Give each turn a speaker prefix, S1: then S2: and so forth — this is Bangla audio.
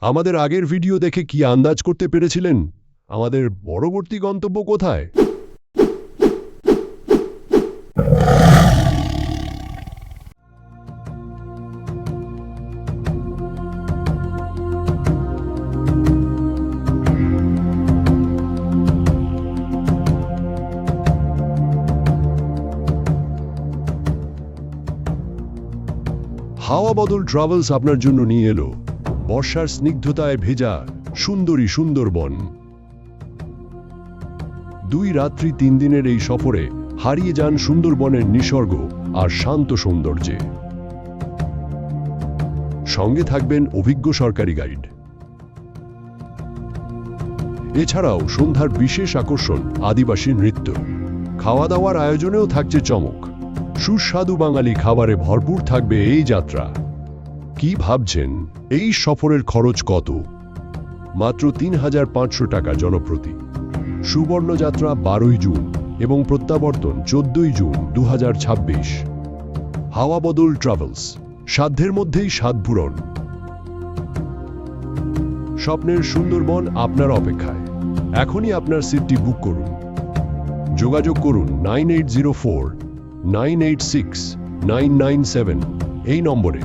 S1: আমাদের আগের ভিডিও দেখে কি আন্দাজ করতে পেরেছিলেন আমাদের পরবর্তী গন্তব্য কোথায়? হাওয়া বদল ট্রাভেলস আপনার জন্য নিয়ে এলো বর্ষার স্নিগ্ধতায় ভেজা সুন্দরী সুন্দরবন। 2 রাত্রি 3 দিনের এই সফরে হারিয়ে যান সুন্দরবনের নিসর্গ আর শান্ত সৌন্দর্যে। সঙ্গে থাকবেন অভিজ্ঞ সরকারি গাইড। এছাড়াও সন্ধ্যার বিশেষ আকর্ষণ আদিবাসী নৃত্য। খাওয়া দাওয়ার আয়োজনেও থাকছে চমক। সুস্বাদু বাঙালি খাবারে ভরপুর থাকবে এই যাত্রা। কি ভাবছেন এই সফরের খরচ কত? মাত্র ৩,৫০০ টাকা জনপ্রতি। সুবর্ণযাত্রা 12ই জুন এবং প্রত্যাবর্তন 14ই জুন 2026। হাওয়া বদল ট্রাভেলস, সাধ্যের মধ্যেই স্বাদ পূরণ। স্বপ্নের সুন্দরবন আপনার অপেক্ষায়। এখনই আপনার সিটটি বুক করুন। যোগাযোগ করুন 9804 986 997 এই নম্বরে।